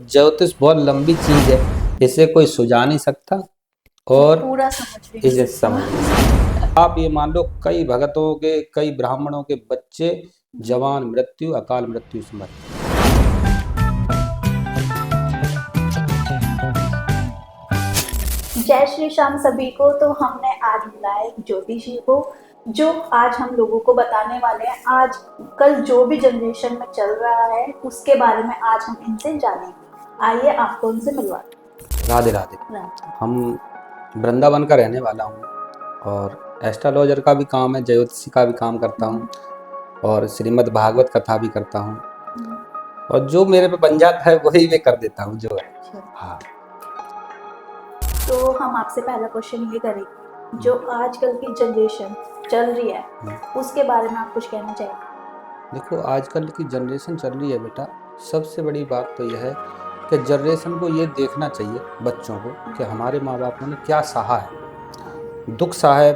ज्योतिष बहुत लंबी चीज है, इसे कोई सुझा नहीं सकता और पूरा समझ भी इसे नहीं समझ नहीं सकता। सकता। आप ये मान लो कई भगतों के, कई ब्राह्मणों के बच्चे जवान मृत्यु, अकाल मृत्यु से मरे। जय श्री श्याम सभी को। तो हमने आज बुलाया एक ज्योतिषी को, जो आज हम लोगों को बताने वाले हैं आज कल जो भी जनरेशन में चल रहा है उसके बारे में आज हम इनसे जानेंगे। आइए आपको उनसे मिलवाते राधे राधे। हैं। हम वृंदावन का रहने वाला हूँ और एस्ट्रोलॉजर का भी काम है, ज्योतिषी का भी काम करता हूँ और श्रीमद् भागवत कथा भी करता हूँ और जो मेरे पे बन जाता है वही मैं कर देता हूँ जो है। हाँ, तो हम आपसे पहला क्वेश्चन ये करेंगे, जो आजकल की जनरेशन चल रही है उसके बारे में आप कुछ कहना चाहेंगे? देखो आजकल की जनरेशन चल रही है बेटा, सबसे बड़ी बात तो यह है कि जनरेशन को ये देखना चाहिए बच्चों को कि हमारे माँ बापों ने क्या सहा है, दुख सहा है,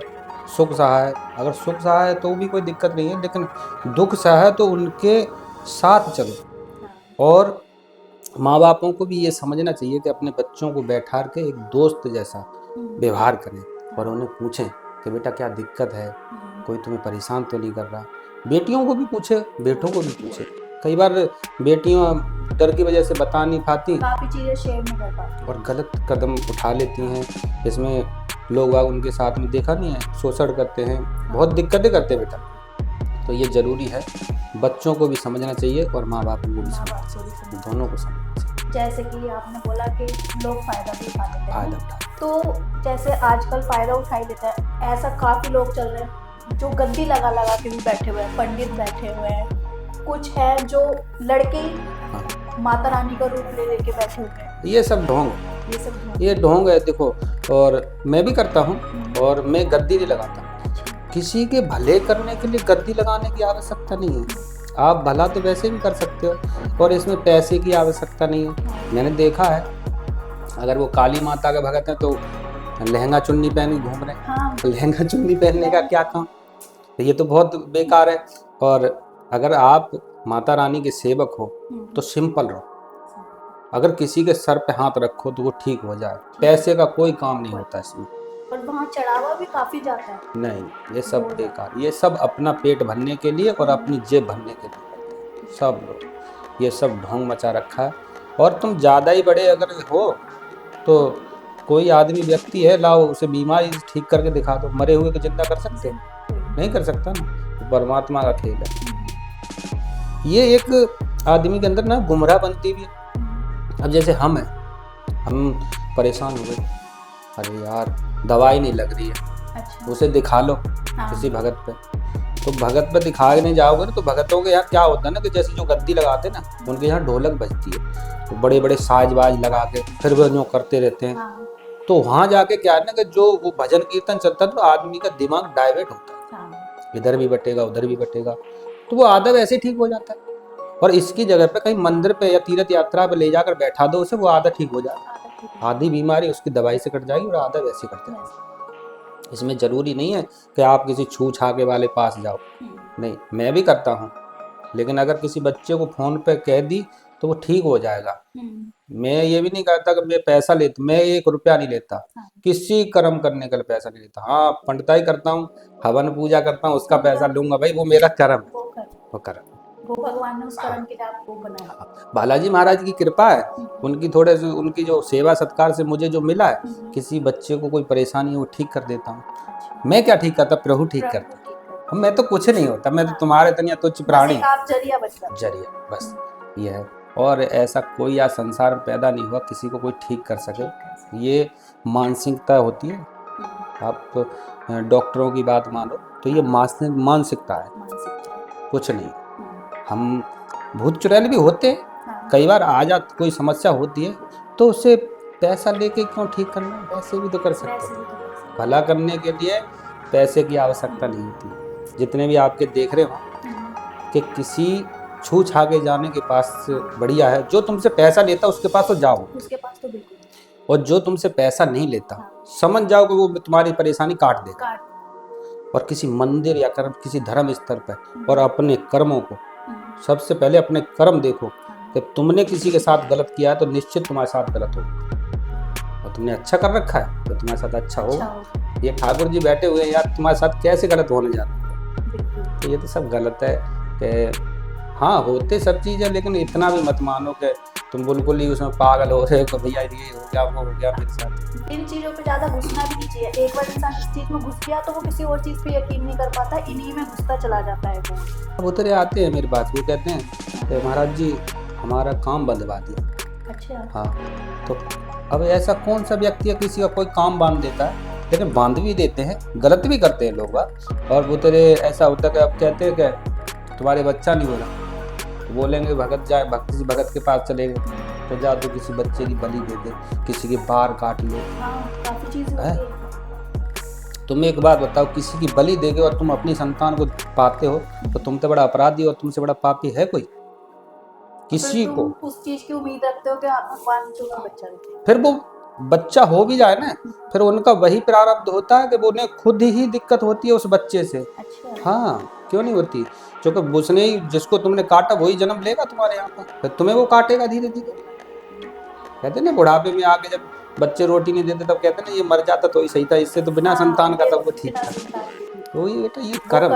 सुख सहा है। अगर सुख सहा है तो भी कोई दिक्कत नहीं है, लेकिन दुख सहा है तो उनके साथ चलो। और माँ बापों को भी ये समझना चाहिए कि अपने बच्चों को बैठार के एक दोस्त जैसा व्यवहार करें और उन्हें पूछें कि बेटा क्या दिक्कत है, कोई तुम्हें परेशान तो नहीं कर रहा। बेटियों को भी पूछे, बेटों को भी पूछे। कई बार बेटियां डर की वजह से बता नहीं पाती, काफी चीजें शेयर नहीं कर पाती और गलत कदम उठा लेती हैं। इसमें लोग उनके साथ में देखा नहीं है, शोषण करते हैं, बहुत दिक्कतें करते हैं बेटा। तो ये जरूरी है, बच्चों को भी समझना चाहिए और माँ बाप को भी समझना चाहिए, दोनों को समझना चाहिए। जैसे कि आपने बोला कि लोग फायदा भी उठा लेते फायदा हैं, उठा, तो जैसे आजकल फायदा उठाई लेते हैं, ऐसा काफी लोग चल रहे हैं जो गद्दी लगा लगा के भी बैठे हुए हैं, पंडित बैठे हुए हैं, कुछ है जो लड़के ही माता रानी का रूप ले लेके बैठे हुए हैं। ये सब ढोंग, ये ढोंग है। देखो, और मैं भी करता हूँ और मैं गद्दी नहीं लगाता। किसी के भले करने के लिए गद्दी लगाने की आवश्यकता नहीं है। आप भला तो वैसे भी कर सकते हो और इसमें पैसे की आवश्यकता नहीं है। मैंने देखा है, अगर वो काली माता का भगत है तो लहंगा चुन्नी पहन के घूम रहे हैं। तो लहंगा चुन्नी पहनने का क्या काम, ये तो बहुत बेकार है। और अगर आप माता रानी के सेवक हो तो सिंपल रहो। अगर किसी के सर पे हाथ रखो तो वो ठीक हो जाए। पैसे का कोई काम नहीं होता इसमें, और वहाँ चढ़ावा भी काफी जाता है। नहीं, ये सब बेकार, ये सब अपना पेट भरने के लिए और अपनी जेब भरने के लिए करते हैं सब लोग। ये सब ढोंग मचा रखा है। और तुम ज़्यादा ही बड़े अगर हो तो कोई आदमी व्यक्ति है, लाओ उसे बीमारी ठीक करके दिखा दो। मरे हुए को जिंदा कर सकते हैं? नहीं कर सकता ना, तो परमात्मा का खेल है। ये एक आदमी के अंदर ना गुमराह बनती भी है। अब जैसे हम हैं, हम परेशान हो गए, अरे यार दवाई नहीं लग रही है, उसे दिखा लो किसी भगत पे। तो भगत पे दिखाने जाओगे ना तो भगतों के यहाँ क्या होता है ना कि जैसे जो गद्दी लगाते हैं ना, उनके यहाँ ढोलक बजती है, तो बड़े बड़े साजबाज लगा के फिर वो जो करते रहते हैं। तो वहां जाके क्या है ना कि जो वो भजन कीर्तन चलता है तो आदमी का दिमाग डाइवर्ट होता है, इधर भी बटेगा उधर भी बटेगा, तो वो आधा वैसे ठीक हो जाता है। और इसकी जगह पे कहीं मंदिर पे या तीर्थ यात्रा पे ले जाकर बैठा दो उसे, वो आधा ठीक हो जाएगा। आधी बीमारी उसकी दवाई से कट जाएगी और आधा वैसे कट जाएगा। इसमें जरूरी नहीं है कि आप किसी छू छाके वाले पास जाओ, नहीं, मैं भी करता हूँ, लेकिन अगर किसी बच्चे को फोन पे कह दी तो वो ठीक हो जाएगा। मैं ये भी नहीं कहता कि मैं पैसा लेता, मैं 1 रुपया नहीं लेता, किसी कर्म करने का पैसा नहीं लेता। हाँ, पंडिताई करता हूँ, हवन पूजा करता हूँ, उसका पैसा लूंगा, भाई वो मेरा कर्म है, वो कर्म, वो भगवान ने उस कर्म के लिए आपको बनाया। बालाजी महाराज की कृपा है, उनकी थोड़े से उनकी जो सेवा सत्कार से मुझे जो मिला है, किसी बच्चे को कोई परेशानी है वो ठीक कर देता हूँ। मैं क्या ठीक करता, प्रभु ठीक करता। मैं तो कुछ नहीं होता, मैं तो तुम्हारे तनिया तुच्छ प्राणी, आप जरिया जरिया बस ये है। और ऐसा कोई आज संसार में पैदा नहीं हुआ किसी को कोई ठीक कर सके। ये मानसिकता होती है। आप डॉक्टरों की बात मानो तो ये मानसिकता है, कुछ नहीं। हम भूत चुड़ैल भी होते हैं, कई बार आ जाती कोई समस्या होती है तो उससे पैसा लेके क्यों ठीक करना, वैसे भी तो कर सकते हैं। भला करने के लिए पैसे की आवश्यकता नहीं होती। जितने भी आपके देख रहे हो कि किसी छू छाके जाने के पास बढ़िया है, जो तुमसे पैसा लेता उसके पास तो जाओ, उसके पास तो बिल्कुल, और जो तुमसे पैसा नहीं लेता समझ जाओ कि वो तुम्हारी परेशानी काट देगा। और किसी मंदिर या किसी धर्म स्तर पर और अपने कर्मों को, सबसे पहले अपने कर्म देखो कि तुमने किसी के साथ गलत किया है तो निश्चित तुम्हारे साथ गलत होगा, और तुमने अच्छा कर रखा है तो तुम्हारे साथ अच्छा होगा। ये ठाकुर जी बैठे हुए हैं यार, तुम्हारे साथ कैसे गलत होने जा रहा है? तो ये तो सब गलत है कि हाँ होते सब चीज़ है, लेकिन इतना भी मत मानो कि तुम बिल्कुल ही उसमें पागल हो रहे हो कि भैया ये हो गया वो हो गया मेरे साथ। इन चीज़ों पे ज़्यादा घुसना भी नहीं चाहिए। एक बार इंसान इस चीज़ में घुस गया तो वो किसी और चीज़ पे यकीन नहीं कर पाता, इन्हीं में घुसता चला जाता है वो। अब उतरे आते हैं मेरे पास, वो कहते हैं कि महाराज जी हमारा काम बंधवा दिया। अच्छा। हाँ, तो अब ऐसा कौन सा व्यक्ति है किसी का कोई काम बांध देता है? लेकिन बांध भी देते हैं, गलत भी करते हैं लोग। और वो तेरे ऐसा होता है कि अब कहते हैं कि तुम्हारे बच्चा नहीं हो रहा, तो बोलेंगे भगत जाए, किसी भगत के पास चले गए तो जा तो किसी बच्चे की बलि दे दे, किसी के बाल काट लो। काफी चीज़ होती है। तुम एक बात बताओ, किसी की बलि देगे और तुम अपनी संतान को पाते हो तो तुम तो बड़ा अपराधी और तुमसे बड़ा पापी है कोई? किसी को उस चीज की उम्मीद रखते हो कि भगवान का बच्चा दे। फिर वो बच्चा हो भी जाए ना, फिर उनका वही प्रारब्ध होता है कि वो उन्हें खुद ही दिक्कत होती है उस बच्चे से। अच्छा। हाँ, क्यों नहीं होती? क्योंकि उसने ही, जिसको तुमने काटा वही जन्म लेगा तुम्हारे यहाँ पर, फिर तुम्हें वो काटेगा धीरे धीरे। कहते ना बुढ़ापे में आके जब बच्चे रोटी नहीं देते तब कहते ना ये मर जाता तो ही सही था, इससे तो बिना संतान का तब वो ठीक था। तो ये बेटा ये कर्म,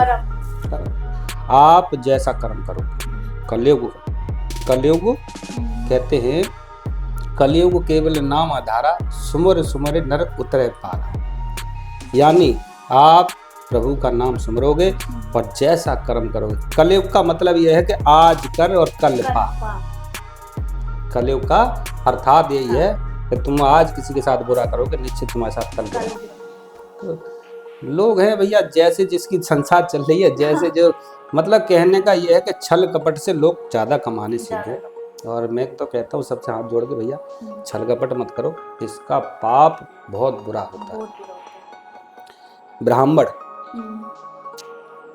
आप जैसा कर्म करोगे। कलयुग कहते हैं, कलयुग केवल नाम आधारा, सुमर सुमर नर उतरे पारा। यानी आप प्रभु का नाम सुमरोगे और जैसा कर्म करोगे। कलयुग का मतलब यह है कि आज कर और कल पा। कलयुग का अर्थात यही है कि तुम आज किसी के साथ बुरा करोगे, निश्चित तुम्हारे साथ कल बुरा। लोग हैं भैया, जैसे जिसकी संसार चल रही है, जैसे जो मतलब कहने का यह है कि छल कपट से लोग ज्यादा कमाने सीखे। और मैं तो कहता हूँ सबसे हाथ जोड़ के, भैया छल कपट मत करो, इसका पाप बहुत बुरा होता है। ब्राह्मण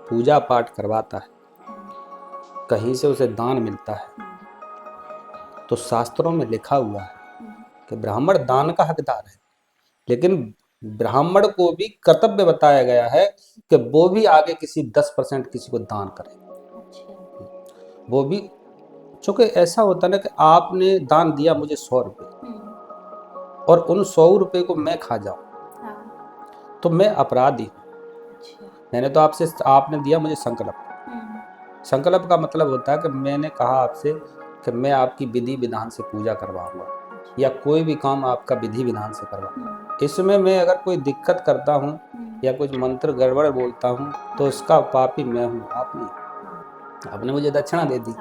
पूजा पाठ करवाता है, कहीं से उसे दान मिलता है, तो शास्त्रों में लिखा हुआ है कि ब्राह्मण दान का हकदार है। लेकिन ब्राह्मण को भी कर्तव्य बताया गया है कि वो भी आगे किसी 10% किसी को दान करे। वो भी, चूंकि ऐसा होता है ना कि आपने दान दिया मुझे 100 रुपये और उन 100 रुपये को मैं खा जाऊं तो मैं अपराधी हूं। मैंने तो आपने दिया मुझे संकल्प। संकल्प का मतलब होता है कि मैंने कहा आपसे कि मैं आपकी विधि विधान से पूजा करवाऊंगा या कोई भी काम आपका विधि विधान से करवाऊंगा। इसमें मैं अगर कोई दिक्कत करता हूँ या कुछ मंत्र गड़बड़ बोलता हूँ तो उसका पापी मैं हूँ, आप नहीं। आपने मुझे दक्षिणा दे दी,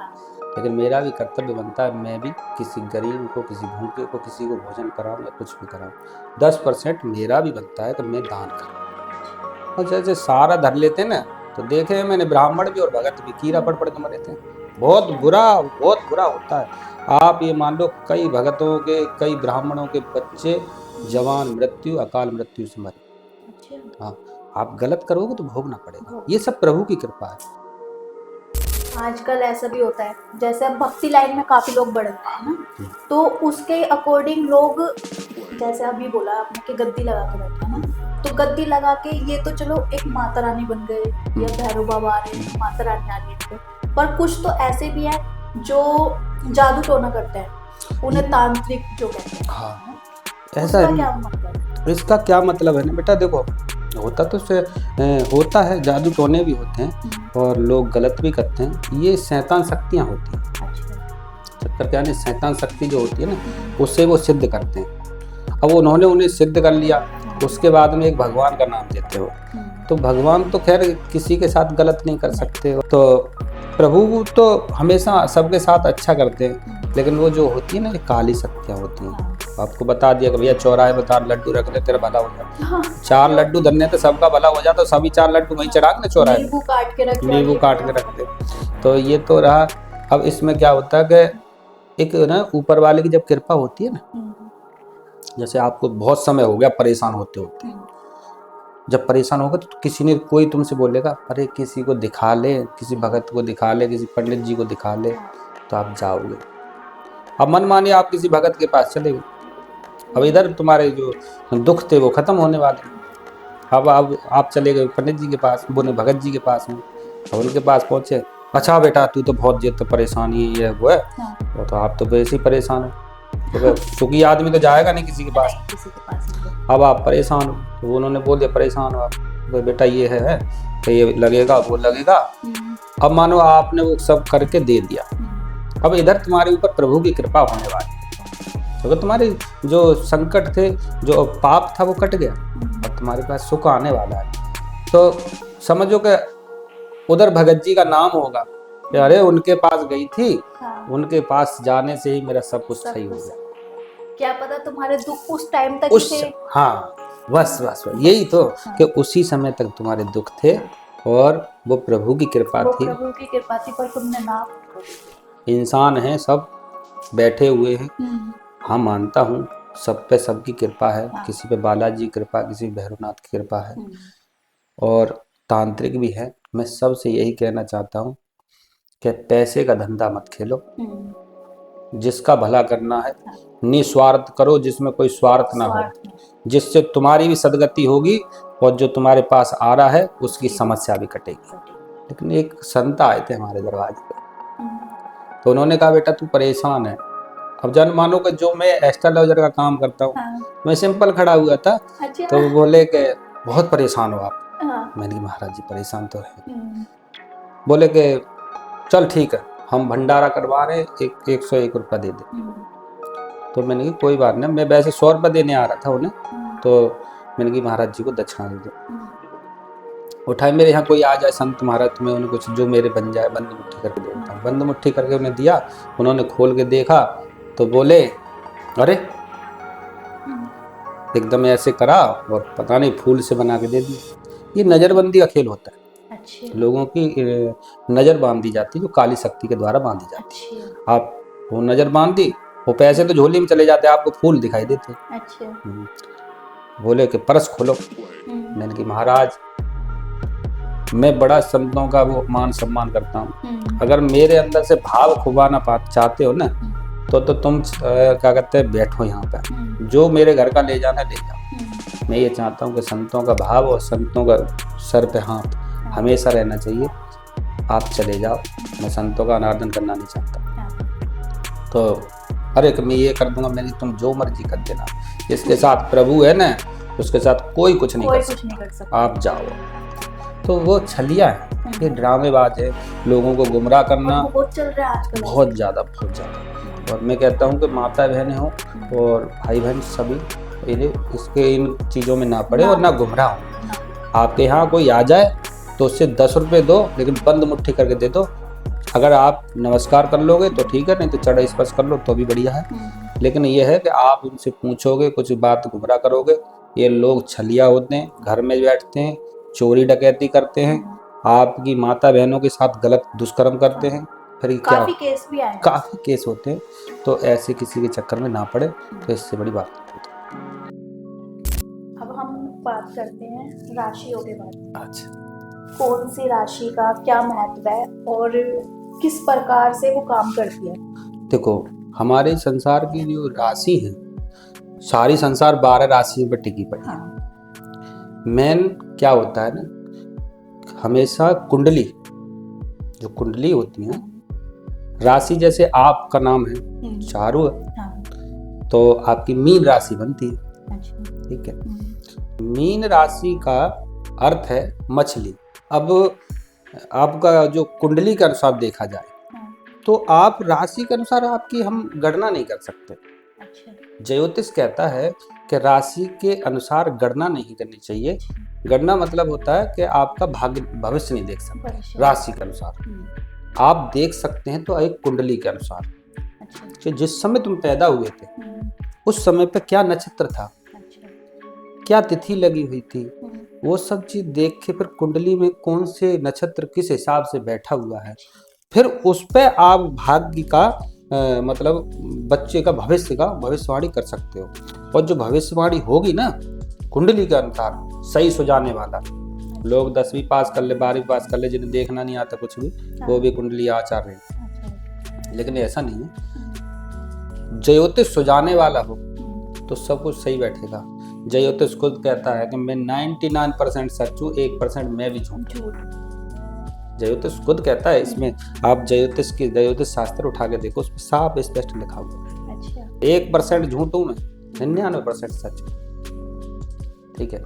लेकिन मेरा भी कर्तव्य बनता है मैं भी किसी गरीब को, किसी भूखे को, किसी को भोजन कराऊं या कुछ भी कराऊं। 10% मेरा भी बनता है कि मैं दान करूं। और जैसे सारा धर लेते ना, तो देखे मैंने ब्राह्मण भी और भगत भी कीड़ा पड़ के मरे थे। बहुत बुरा होता है। आप ये मान लो कई भगतों के, कई ब्राह्मणों के बच्चे जवान मृत्यु, अकाल मृत्यु से मरे। हाँ, आप गलत करोगे तो भोगना पड़ेगा। ये सब प्रभु की कृपा है। आजकल ऐसा भी होता है, जैसे अब भक्ति लाइन में काफी लोग बढ़ गए हैं ना, तो उसके अकॉर्डिंग लोग, जैसे अभी बोला आपने कि गद्दी लगा के बैठे हैं ना, तो गद्दी लगा के ये तो चलो एक माता रानी बन गए या भैरव बाबा आ रहे हैं, माता रानी आ रही है, पर कुछ तो ऐसे भी है जो जादू टोना करते हैं, उन्हें तांत्रिक जो कहते हैं। हाँ, ऐसा है। क्या मतलब? इसका क्या मतलब है ना बेटा, देखो होता तो से होता है, जादू टोने भी होते हैं और लोग गलत भी करते हैं। ये शैतान शक्तियाँ होती हैं। चक्कर क्या है, शैतान शक्ति जो होती है ना, उससे वो सिद्ध करते हैं। अब उन्होंने उन्हें सिद्ध कर लिया, उसके बाद में एक भगवान का नाम देते हो, तो भगवान तो खैर किसी के साथ गलत नहीं कर सकते हो। तो प्रभु तो हमेशा सबके साथ अच्छा करते हैं, लेकिन वो जो होती है ना, काली शक्तियाँ होती हैं। आपको बता दिया कि भैया चौराहे में 4 लड्डू रख ले तेरा भला हो जाए। 4 लड्डू धरने तो सबका भला हो जाता, सभी 4 लड्डू वहीं चढ़ा ना चौराहे, नींबू काट के रख दे। तो ये तो रहा। अब इसमें क्या होता है कि एक ना ऊपर वाले की जब कृपा होती है ना, जैसे आपको बहुत समय हो गया परेशान होते, जब परेशान होगा तो किसी ने कोई तुमसे बोलेगा अरे किसी को दिखा ले, किसी भगत को दिखा ले, किसी पंडित जी को दिखा ले, तो आप जाओगे। अब मन मानिए आप किसी भगत के पास चले गए, अब इधर तुम्हारे जो दुख थे वो खत्म होने वाले। अब आप चले गए पंडित जी के पास, बोले भगत जी के पास में, अब उनके पास पहुंचे अच्छा बेटा तू तो बहुत ये तो परेशानी ये है वो है, हाँ। तो आप तो वैसे ही परेशान है, तो सुखी आदमी तो जाएगा नहीं किसी के पास। नहीं, किसी के पास नहीं। अब आप परेशान हो, तो उन्होंने बोल दिया परेशान हो आप, तो बेटा ये है तो ये लगेगा वो लगेगा। अब मानो आपने वो सब करके दे दिया, अब इधर तुम्हारे ऊपर प्रभु की कृपा होने वाली, क्योंकि तुम्हारे जो संकट थे, जो पाप था वो कट गया, अब तुम्हारे पास सुख आने वाला है। तो समझो कि उधर भगत जी का नाम होगा कि अरे उनके पास गई थी, हाँ। उनके पास जाने से ही मेरा सब कुछ सही हो गया। क्या पता तुम्हारे दुख उस टाइम तक उस थे। हाँ बस यही तो, हाँ। कि उसी समय तक तुम्हारे दुख थे और वो प्रभु की कृपा वो थी। प्रभु की कृपा थी, पर तुमने ना। इंसान हैं सब बैठे हुए हैं, हाँ मानता हूँ सब पे सबकी कृपा है, हाँ। किसी पे बालाजी की कृपा, किसी पे भैरवनाथ की कृपा है और तांत्रिक भी है। मैं सबसे यही कहना चाहता हूँ कि पैसे का धंधा मत खेलो, जिसका भला करना है निस्वार्थ करो, जिसमें कोई स्वार्थ ना हो, जिससे तुम्हारी भी सदगति होगी और जो तुम्हारे पास आ रहा है उसकी समस्या भी कटेगी। लेकिन एक संत आए थे हमारे दरवाजे पे, तो उन्होंने कहा बेटा तू परेशान है। अब जान मानो कि जो मैं एस्ट्रोलॉजर का काम करता हूँ, मैं सिंपल खड़ा हुआ था, तो वो बोले कि बहुत परेशान हो आप। मैंने कहा महाराज जी परेशान तो है। बोले कि चल ठीक है हम भंडारा करवा रहे, 101 रुपया दे दे। तो मैंने कहा कोई बात नहीं, मैं वैसे 100 रुपया देने आ रहा था उन्हें, तो मैंने कहा महाराज जी को दक्षिणा दे दो। उठाए मेरे यहाँ कोई आ जाए संत महाराज, तो मैं उन्हें कुछ जो मेरे बन जाए बंद मुट्ठी करके देता हूँ। बंद मुट्ठी करके उन्हें दिया, उन्होंने खोल के देखा तो बोले अरे, एकदम ऐसे करा और पता नहीं फूल से बना के दे दिया। ये नजरबंदी का खेल होता है, लोगों की नजर बांध दी जाती है, जो काली शक्ति के द्वारा बांधी जाती है। आप वो नजर बांध दी, वो पैसे तो झोली में चले जाते, आपको फूल दिखाई देते। बोले कि पर्स खोलो। मैंने कहा महाराज मैं बड़ा संतों का वो मान सम्मान करता हूँ, अगर मेरे अंदर से भाव खुबाना चाहते हो ना, तो तुम क्या कहते हैं बैठो यहाँ पे, जो मेरे घर का ले जाना ले जाओ। मैं ये चाहता हूँ कि संतों का भाव और संतों का सर पे हाथ हमेशा रहना चाहिए। आप चले जाओ, मैं संतों का अनादर करना नहीं चाहता। तो अरे मैं ये कर दूंगा, मैंने तुम जो मर्जी कर देना, जिसके साथ प्रभु है ना उसके साथ कोई कुछ नहीं कर सकता, आप जाओ। तो वो छलिया है, ये ड्रामेबाज है, लोगों को गुमराह करना बहुत चल रहा है आजकल, बहुत ज़्यादा। और मैं कहता हूँ कि माता बहनें हो और भाई बहन सभी इसके इन चीज़ों में ना पड़े और ना गुमराह हो। आपके यहाँ कोई आ जाए तो उससे 10 रुपये दो, लेकिन बंद मुट्ठी करके दे दो। अगर आप नमस्कार कर लोगे तो ठीक है, नहीं तो चढ़ा स्पर्श कर लो तो भी बढ़िया है। लेकिन ये है कि आप उनसे पूछोगे, कुछ बात गुमराह करोगे। ये लोग छलिया होते हैं, घर में बैठते हैं, चोरी डकैती करते हैं, आपकी माता बहनों के साथ गलत दुष्कर्म करते हैं, फिर क्या काफी केस भी आए, काफी केस होते हैं। तो ऐसे किसी के चक्कर में ना पड़े, तो इससे बड़ी बात नहीं। अब हम बात करते हैं राशियों के बारे में। अच्छा, कौन सी राशि का क्या महत्व है और किस प्रकार से वो काम करती है? देखो हमारे संसार की जो राशि है, सारी संसार 12 राशियों पर टिकी पड़ी है। मेन क्या होता है ना, हमेशा कुंडली, जो कुंडली होती है, राशि जैसे आपका नाम है चारू है, तो आपकी मीन राशि बनती है। ठीक है, मीन राशि का अर्थ है मछली। अब आपका जो कुंडली के अनुसार देखा जाए तो आप राशि के अनुसार आपकी हम गणना नहीं कर सकते। ज्योतिष कहता है कि राशि के अनुसार गणना नहीं करनी चाहिए। गणना मतलब होता है कि आपका भाग्य भविष्य नहीं देख सकते राशि के अनुसार, आप देख सकते हैं तो एक कुंडली के अनुसार कि जिस समय तुम पैदा हुए थे उस समय पे क्या नक्षत्र था, क्या तिथि लगी हुई थी, वो सब चीज देख के फिर कुंडली में कौन से नक्षत्र किस हिसाब से बैठा हुआ है, फिर उस पे आप भाग्य का मतलब बच्चे का भविष्य का भविष्यवाणी कर सकते हो। और जो भविष्यवाणी होगी ना कुंडली के अनुसार सही सुझाने वाला, लोग 10वीं पास कर ले, 12वीं पास कर ले, जिन्हें देखना नहीं आता कुछ भी, वो भी कुंडली आचार्य है। लेकिन ऐसा नहीं है, ज्योतिष सुझाने वाला हो तो सब कुछ सही बैठेगा। ज्योतिष खुद कहता है कि मैं 99% सच हूँ, 1% मैं भी झूठ। ज्योतिष खुद कहता है इसमें, आप ज्योतिष शास्त्र उठा के देखो, उसमें साफ स्पष्ट लिखा हुआ है। अच्छा 1% झूठ हूं मैं, 99% सच है। ठीक है,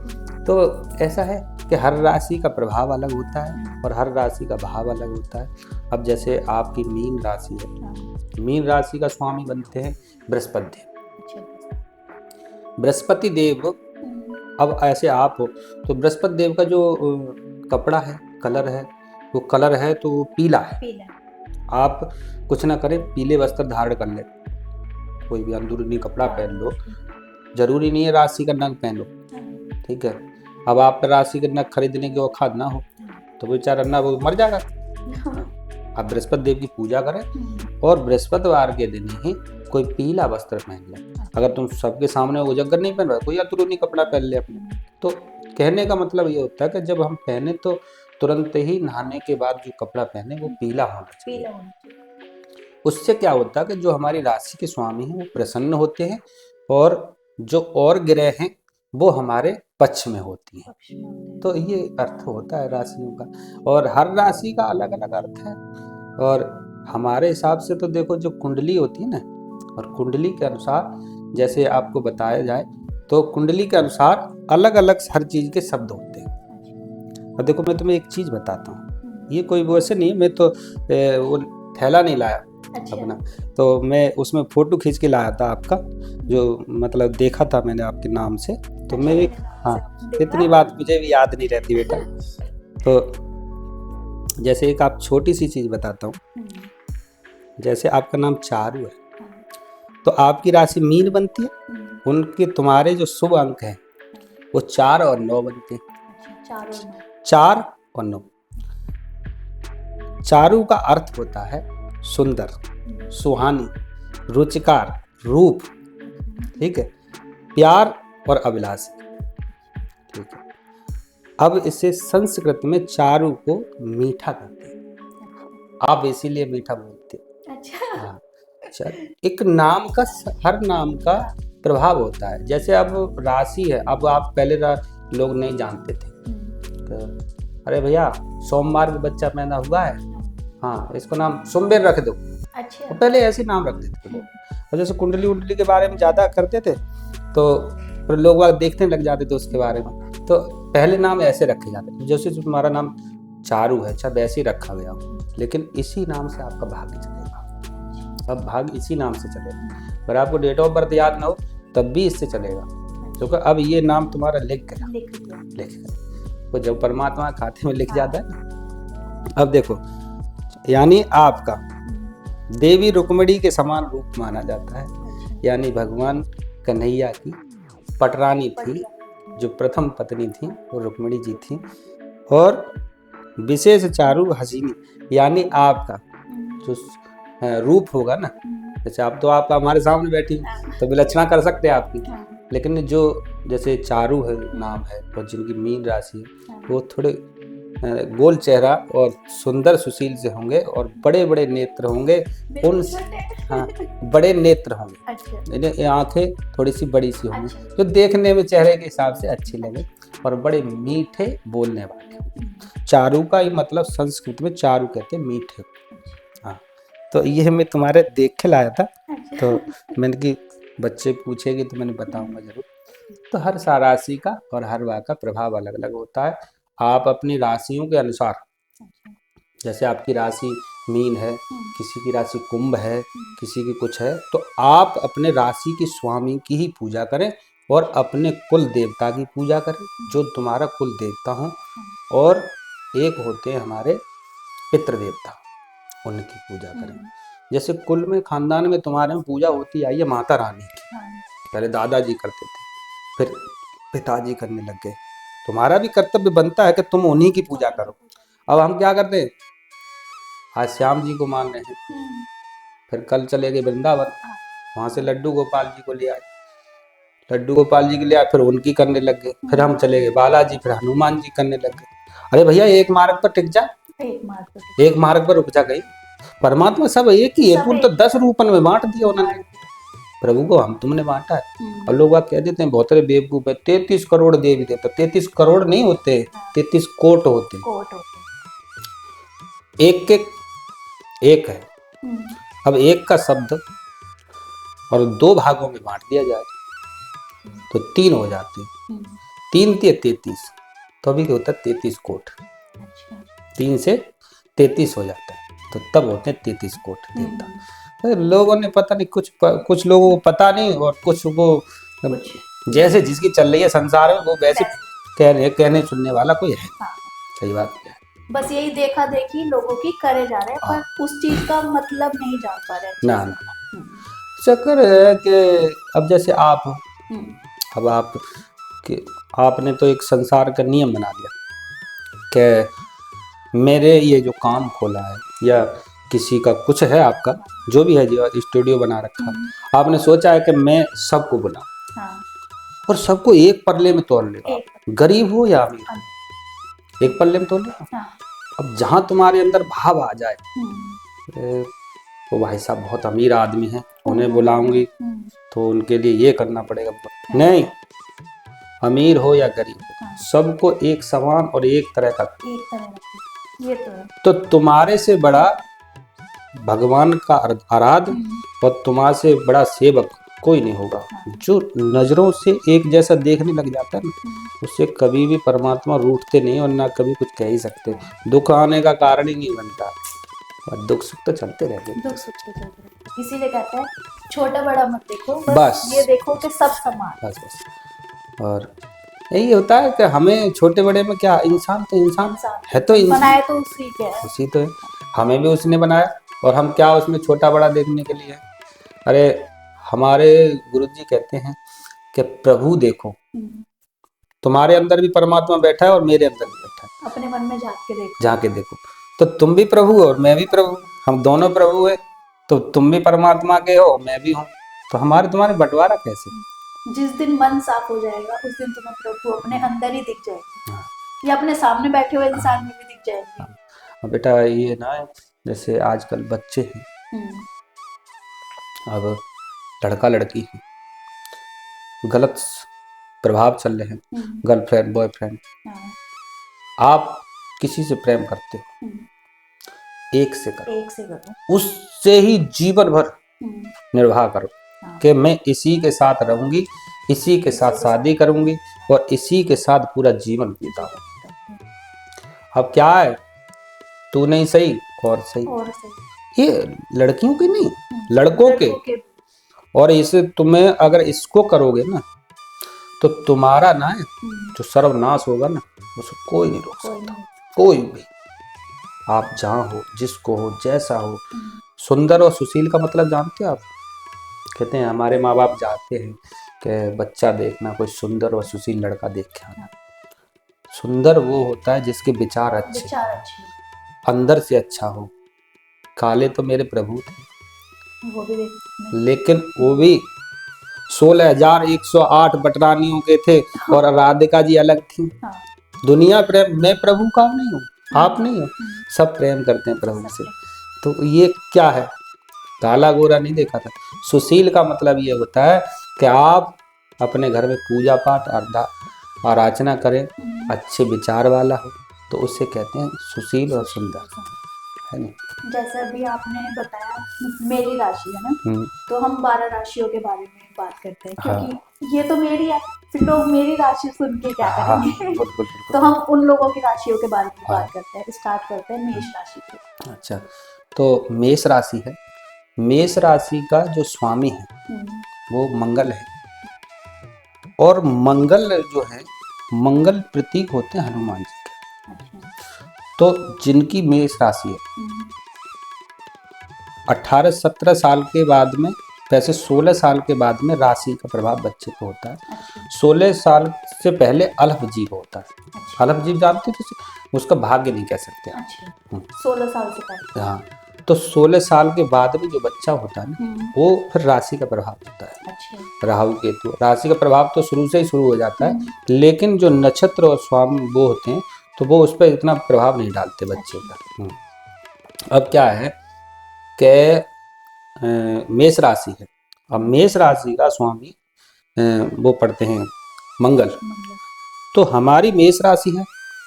तो ऐसा है कि हर राशि का प्रभाव अलग होता है और हर राशि का भाव अलग होता है। अब जैसे आपकी मीन राशि है, हाँ, मीन राशि का स्वामी बनते हैं बृहस्पति देव। अच्छा बृहस्पति देव, अब ऐसे आप हो तो बृहस्पति देव का जो कपड़ा है, कलर है, वो कलर है तो वो पीला है। पीला आप कुछ ना करें, पीले वस्त्र धारण कर ले, कोई भी अंदरूनी कपड़ा पहन लो, जरूरी नहीं है राशि का नग पहनो। ठीक है, अब आप राशि का नग खरीदने की औकात ना हो तो बेचारा ना वो मर जाएगा। आप बृहस्पति देव की पूजा करें और बृहस्पतिवार के दिन ही कोई पीला वस्त्र पहन ले। अगर तुम सबके सामने उजागर नहीं पहन रहे, कोई अंदरूनी कपड़ा पहन ले अपने। तो कहने का मतलब ये होता है कि जब हम पहने तो तुरंत ही नहाने के बाद जो कपड़ा पहने वो पीला होना चाहिए। पीला होना चाहिए। उससे क्या होता है कि जो हमारी राशि के स्वामी हैं वो प्रसन्न होते हैं और जो और ग्रह हैं वो हमारे पक्ष में होती हैं। पक्ष में होते हैं। तो ये अर्थ होता है राशियों का, और हर राशि का अलग अलग अर्थ है। और हमारे हिसाब से तो देखो, जो कुंडली होती है ना, और कुंडली के अनुसार जैसे आपको बताया जाए तो कुंडली के अनुसार अलग अलग हर चीज के शब्द होते हैं। और देखो मैं तुम्हें एक चीज बताता हूँ, ये कोई वो ऐसे नहीं, मैं तो वो थैला नहीं लाया अच्छा अपना, तो मैं उसमें फोटो खींच के लाया था आपका, जो मतलब देखा था मैंने आपके नाम से, तो मैं भी, हाँ इतनी बात मुझे भी याद नहीं रहती बेटा। तो जैसे एक आप छोटी सी चीज बताता हूँ, जैसे आपका नाम चारू है तो आपकी राशि मीन बनती है, उनके तुम्हारे जो शुभ अंक हैं वो 4 और 9 बनते हैं। 4 और 9। चारू का अर्थ होता है सुंदर, सुहानी, रुचिकार, रूप, ठीक है, प्यार और अभिलाषी। ठीक है, अब इसे संस्कृत में चारू को मीठा कहते हैं, आप इसीलिए मीठा बोलते हैं। अच्छा हाँ, एक नाम का, हर नाम का प्रभाव होता है। जैसे अब राशि है, अब आप पहले लोग नहीं जानते थे तो अरे भैया सोमवार को बच्चा पैदा हुआ है, हाँ इसको नाम सोमवेर रख दो। अच्छा तो पहले ऐसे नाम रख देते थे लोग। और जैसे कुंडली उंडली के बारे में ज्यादा करते थे तो फिर लोग बाग देखने लग जाते थे उसके बारे में, तो पहले नाम ऐसे रखे जाते थे। जैसे तुम्हारा नाम चारू है, अच्छा वैसे ही रखा गया, लेकिन इसी नाम से आपका भाग्य चलेगा। अब भाग्य इसी नाम से चलेगा, अगर आपको डेट ऑफ बर्थ याद ना हो तब भी इससे चलेगा, क्योंकि अब ये नाम तुम्हारा लिख गया, तो जब परमात्मा खाते में लिख जाता है ना। अब देखो, यानी आपका देवी रुक्मिणी के समान रूप माना जाता है, यानी भगवान कन्हैया की पटरानी थी, जो प्रथम पत्नी थी वो रुक्मिणी जी थी। और विशेष चारू हसीनी, यानी आपका जो रूप होगा ना, जैसे आप तो आप हमारे सामने बैठी तो विलक्षणा कर सकते हैं आपकी, लेकिन जो जैसे चारू है नाम है और जिनकी मीन राशि है वो थोड़े गोल चेहरा और सुंदर सुशील से होंगे और बड़े बड़े नेत्र होंगे, उन हाँ बड़े नेत्र होंगे, आंखें थोड़ी सी बड़ी सी होंगी, जो देखने में चेहरे के हिसाब से अच्छी लगे और बड़े मीठे बोलने वाले। चारू का ही मतलब संस्कृत में चारू कहते हैं मीठे। हाँ, तो ये मैं तुम्हारे देख के लाया था, तो मैंने कि बच्चे पूछेंगे तो मैंने बताऊंगा जरूर। तो हर राशि का और हर वार का प्रभाव अलग अलग होता है। आप अपनी राशियों के अनुसार, जैसे आपकी राशि मीन है, किसी की राशि कुंभ है, किसी की कुछ है, तो आप अपने राशि की स्वामी की ही पूजा करें और अपने कुल देवता की पूजा करें, जो तुम्हारा कुल देवता हो। और एक होते हैं हमारे पितृ देवता, उनकी पूजा करें। जैसे कुल में खानदान में तुम्हारे में पूजा होती आई है माता रानी की, पहले दादाजी करते थे, फिर पिताजी करने लग गए। तुम्हारा भी कर्तव्य बनता है कि तुम उन्हीं की पूजा करो। अब हम क्या करते हैं, आज श्याम जी को मान रहे हैं, फिर कल चले गए वृंदावन, वहां से लड्डू गोपाल जी को ले आए, लड्डू गोपाल जी के लिए आए, फिर उनकी करने लग गए, फिर हम चले गए बालाजी, फिर हनुमान जी करने लग गए। अरे भैया एक मार्ग पर टिक जा, एक मार्ग पर रुक जा गई। परमात्मा सब एक ही है, तुम तो 10 रूपन में बांट दिया उन्होंने, प्रभु को हम तुमने बांटा है। और लोग कह देते हैं बहुत सारे बेवकूफ है, 33 करोड़ देवी देवता, 33 करोड़ नहीं होते, 33 कोट होते। एक एक एक है। अब एक का शब्द और दो भागों में बांट दिया जाए तो तीन हो जाते हैं। तीन ते 33, तो अभी क्या होता है 33 कोट। अच्छा। 3 से 33 हो जाता है, तो तब होते हैं 33 कोट देवता। तो लोगों ने पता नहीं कुछ लोगों को पता नहीं, और कुछ को जैसे जिसकी चल रही है संसार में वो वैसे कहने सुनने वाला कोई है। सही बात है। बस यही देखा देखी लोगों की करे जा रहे हैं, पर उस चीज का मतलब नहीं जान पा रहे। ना चक्कर है कि अब जैसे आप हो, अब आपने तो एक संसार का नियम बना दिया कि मेरे ये जो काम खोला है या किसी का कुछ है, आपका जो भी है, जो स्टूडियो बना रखा, आपने सोचा है कि मैं सबको बुलाऊं और सबको एक पल्ले में तोल ले, गरीब हो या अमीर हो, एक पल्ले में तोल ले। अब जहां तुम्हारे अंदर भाव आ जाए तो भाई साहब बहुत अमीर आदमी है, उन्हें बुलाऊंगी तो उनके लिए ये करना पड़ेगा, नहीं, अमीर हो या गरीब हो, सबको एक समान और एक तरह का, ये तो तुम्हारे से बड़ा भगवान का आराध्य और तुम्हारे से बड़ा सेवक कोई नहीं होगा। जो नजरों से एक जैसा देखने लग जाता है ना, उससे कभी भी परमात्मा रूठते नहीं और ना कभी कुछ कह ही सकते। दुख आने का कारण ही नहीं बनता, और दुख सुख तो चलते रहते हैं। दुख सुख तो चलते रहते, इसीलिए कहते हैं छोटा बड़ा मत देखो, बस ये देखो कि सब समान। बस। और यही होता है कि हमें छोटे बड़े में क्या, इंसान तो इंसान है, तो बनाया तो उसी के है, उसी तो है, हमें भी उसने बनाया, और हम क्या उसमें छोटा बड़ा देखने के लिए। अरे हमारे गुरुजी कहते हैं कि प्रभु देखो, तुम्हारे अंदर भी परमात्मा बैठा है और मेरे अंदर भी बैठा है, अपने मन में झांक के देखो, तो तुम भी प्रभु और मैं भी प्रभु, हम दोनों प्रभु है, तो तुम भी परमात्मा के हो, मैं भी हूँ, तो हमारे तुम्हारे बंटवारा कैसे? जिस दिन मन साफ हो जाएगा उस दिन तुम्हें प्रभु अपने अंदर ही दिख जाएगी, या अपने सामने बैठे हुए इंसान में भी दिख जाएगी। बेटा ये ना, जैसे आजकल बच्चे हैं, अब लड़का लड़की है, गलत प्रभाव चल रहे हैं, गर्लफ्रेंड बॉयफ्रेंड, आप किसी से प्रेम करते हो, एक से करो, उससे ही जीवन भर निर्वाह करो कि मैं इसी के साथ रहूंगी, इसी के साथ शादी करूंगी और इसी के साथ पूरा जीवन बिताऊंगी। अब क्या है, तू नहीं सही और सही, ये लड़कियों के नहीं, लड़कों के। और इसे तुम्हें अगर इसको करोगे ना, तो तुम्हारा ना जो सर्वनाश होगा ना, उसे कोई नहीं रोक सकता, कोई भी। आप जहाँ हो, जिसको हो, जैसा हो। सुंदर और सुशील का मतलब जानते हो आप? कहते हैं हमारे माँ बाप चाहते हैं कि बच्चा देखना कोई सुंदर और सुशील लड़का देख के आना। सुंदर वो होता है जिसके विचार अच्छे, अंदर से अच्छा हो। काले तो मेरे प्रभु थे, वो भी लेकिन वो भी 16,108 बटरानियों के थे और राधिका जी अलग थी। दुनिया प्रेम, मैं प्रभु का नहीं हूँ, आप नहीं हो, सब प्रेम करते हैं प्रभु से। तो ये क्या है, काला गोरा नहीं देखा था। सुशील का मतलब ये होता है कि आप अपने घर में पूजा पाठ आराधना करें, अच्छे विचार वाला हो, तो उससे कहते हैं सुशील और सुंदर, है ना। जैसे अभी आपने बताया मेरी राशि है ना, तो हम 12 राशियों के बारे में बात करते हैं, क्योंकि ये तो मेरी है, फिर लोग मेरी राशि सुन के क्या करेंगे। तो हम उन लोगों की राशियों के बारे में बात करते हैं। स्टार्ट करते हैं मेष राशि से। अच्छा, तो मेष राशि है, मेष राशि का जो स्वामी है वो मंगल है, और मंगल जो है, मंगल प्रतीक होते हैं हनुमान जी के। तो जिनकी मेष राशि है, 18-17 साल के बाद में, वैसे 16 साल के बाद में राशि का प्रभाव बच्चे को होता है। 16 साल से पहले अल्प जीव होता है। अल्प जीव जानते हो, उसका भाग्य नहीं कह सकते। 16 साल से पहले, हाँ, तो 16 साल के बाद में जो बच्चा होता है ना, वो फिर राशि का प्रभाव होता है। राहु केतु, राशि का प्रभाव तो शुरू से ही शुरू हो जाता है, लेकिन जो नक्षत्र और स्वामी वो होते हैं, तो वो उस पर इतना प्रभाव नहीं डालते बच्चे का। अब क्या है कि मेष राशि है, अब मेष राशि का स्वामी वो पढ़ते हैं मंगल। तो हमारी मेष राशि है,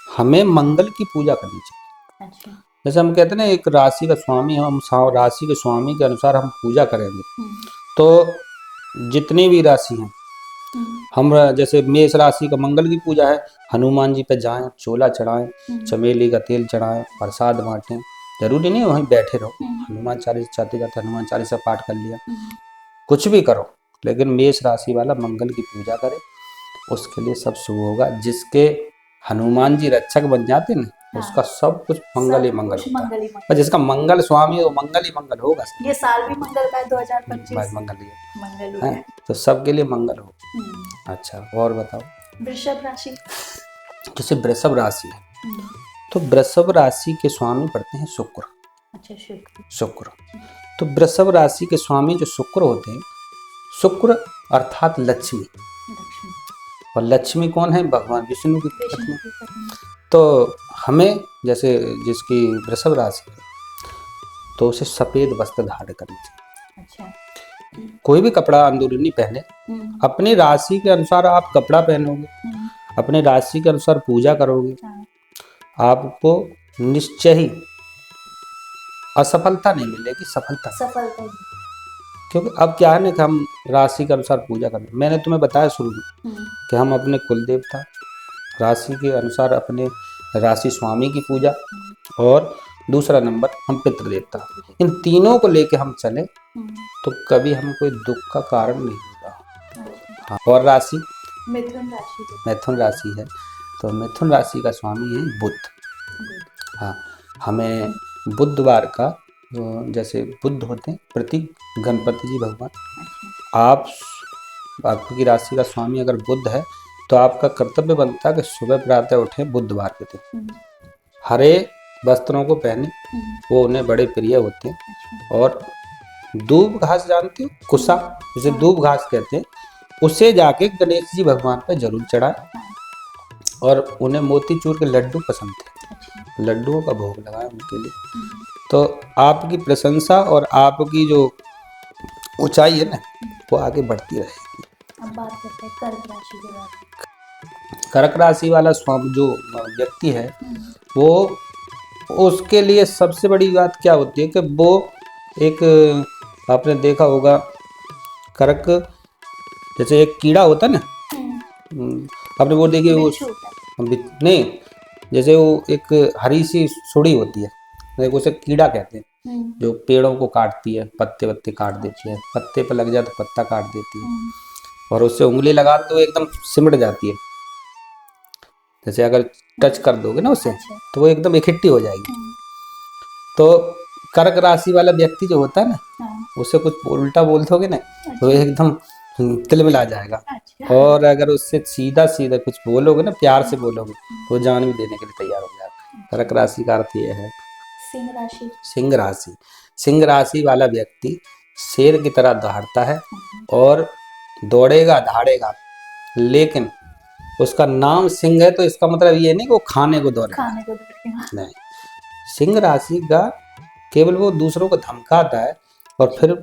हमें मंगल की पूजा करनी चाहिए। जैसे हम कहते हैं ना एक राशि का स्वामी, हम राशि के स्वामी के अनुसार हम पूजा करेंगे। हम्म, तो जितनी भी राशि हैं, हम्म, हम जैसे मेष राशि का मंगल की पूजा है, हनुमान जी पे जाएं, चोला चढ़ाएं, हम्म, चमेली का तेल चढ़ाएं, प्रसाद बांटें। जरूरी नहीं है वहीं बैठे रहो, हम्म, हनुमान चालीसा चाहते जाते हनुमान चालीसा पाठ कर लिया, हम्म, कुछ भी करो, लेकिन मेष राशि वाला मंगल की पूजा करे, उसके लिए सब शुभ होगा। जिसके हनुमान जी रक्षक बन जाते ना, हाँ, उसका सब कुछ मंगल ही सब मंगल कुछ होता है। मंगल ही और मंगल। जिसका मंगल स्वामी है वो मंगल ही मंगल होगा। ये साल भी मंगल का है, भाई 2025 मंगल ही है, मंगल ही है। तो सबके लिए मंगल हो। हम्म, अच्छा, और बताओ। वृषभ राशि। जैसे वृषभ राशि है, हम्म, तो वृषभ राशि के स्वामी पड़ते हैं शुक्र। अच्छा, शुक्र। शुक्र, तो वृषभ राशि के स्वामी जो शुक्र होते हैं, शुक्र अर्थात लक्ष्मी, लक्ष्मी। और लक्ष्मी कौन है? भगवान विष्णु की विष्णु पत्नी। की पत्नी। तो हमें जैसे जिसकी वृषभ राशि है, तो उसे सफेद वस्त्र धारण करनी चाहिए। अच्छा। कोई भी कपड़ा अंदरूनी पहने, हम्म, अपनी राशि के अनुसार आप कपड़ा पहनोगे, हम्म, अपने राशि के अनुसार पूजा करोगे, हाँ, आपको निश्चय ही असफलता नहीं मिलेगी, सफलता। सफलता ही। क्योंकि अब क्या है ना कि हम राशि के अनुसार पूजा करें। मैंने तुम्हें बताया शुरू में हम्म, कि हम अपने कुल देवता, राशि के अनुसार अपने राशि स्वामी की पूजा, और दूसरा नंबर हम पितृ देवता, इन तीनों को लेके हम चले हम्म, तो कभी हमें कोई दुख का कारण नहीं होगा। अच्छा। हाँ, और राशि मिथुन राशि है। मिथुन राशि है, तो मिथुन राशि का स्वामी है बुध। गुड। हाँ, हमें बुधवार का जैसे बुध होते हैं प्रतीक, गणपति जी भगवान, अच्छा। आपकी राशि का स्वामी अगर बुध है, तो आपका कर्तव्य बनता है कि सुबह प्रातः उठें बुधवार के दिन, हम्म, हरे वस्त्रों को पहने, हम्म, वो उन्हें बड़े प्रिय होते हैं। अच्छा। और दूब घास जानते हो, कुसा, जिसे हाँ, दूब घास कहते हैं, उसे जाके गणेश जी भगवान पर जरूर चढ़ाए। हाँ, और उन्हें मोतीचूर के लड्डू पसंद थे, अच्छा। लड्डुओं का भोग लगाए उनके लिए। हम्म, तो आपकी प्रशंसा और आपकी जो ऊंचाई है ना, वो आगे बढ़ती रहेगी। अब बात करते हैं कर्क राशि के बारे में। कर्क राशि वाला स्वामी जो व्यक्ति है, हम्म, वो उसके लिए सबसे बड़ी बात क्या होती है कि वो एक, आपने देखा होगा कर्क, जैसे एक कीड़ा होता है ना, हम्म, आपने वो देखिए वो बिच्छू होता है। नहीं, जैसे वो एक हरी सी सुड़ी होती है, देखो उसे कीड़ा कहते हैं, हम्म, जो पेड़ों को काटती है, पत्ते वत्ते काट देती है, पत्ते पर लग जाए तो पत्ता काट देती है, हम्म, और उससे उंगली लगा दो तो एकदम सिमट जाती है। जैसे अगर टच कर दोगे ना उसे, अच्छा। तो वो एकदम इकट्ठी हो जाएगी। हम्म, तो कर्क राशि वाला व्यक्ति जो होता है ना, हाँ, उसे कुछ उल्टा बोल दोगे ना, तो अच्छा। एकदम तिलमिला जाएगा। अच्छा। और अगर उससे सीधा सीधा कुछ बोलोगे ना, प्यार से बोलोगे, तो वो जान भी देने के लिए तैयार हो जाएगा। कर्क राशि का अर्थ ये है। सिंह राशि। सिंह राशि, सिंह राशि वाला व्यक्ति शेर की तरह दहाड़ता है और दौड़ेगा धाड़ेगा, लेकिन उसका नाम सिंह है, तो इसका मतलब ये नहीं कि वो खाने को दौड़ेगा, खाने को दौड़ेगा। नहीं। सिंह राशि का केवल वो दूसरों को धमकाता है और फिर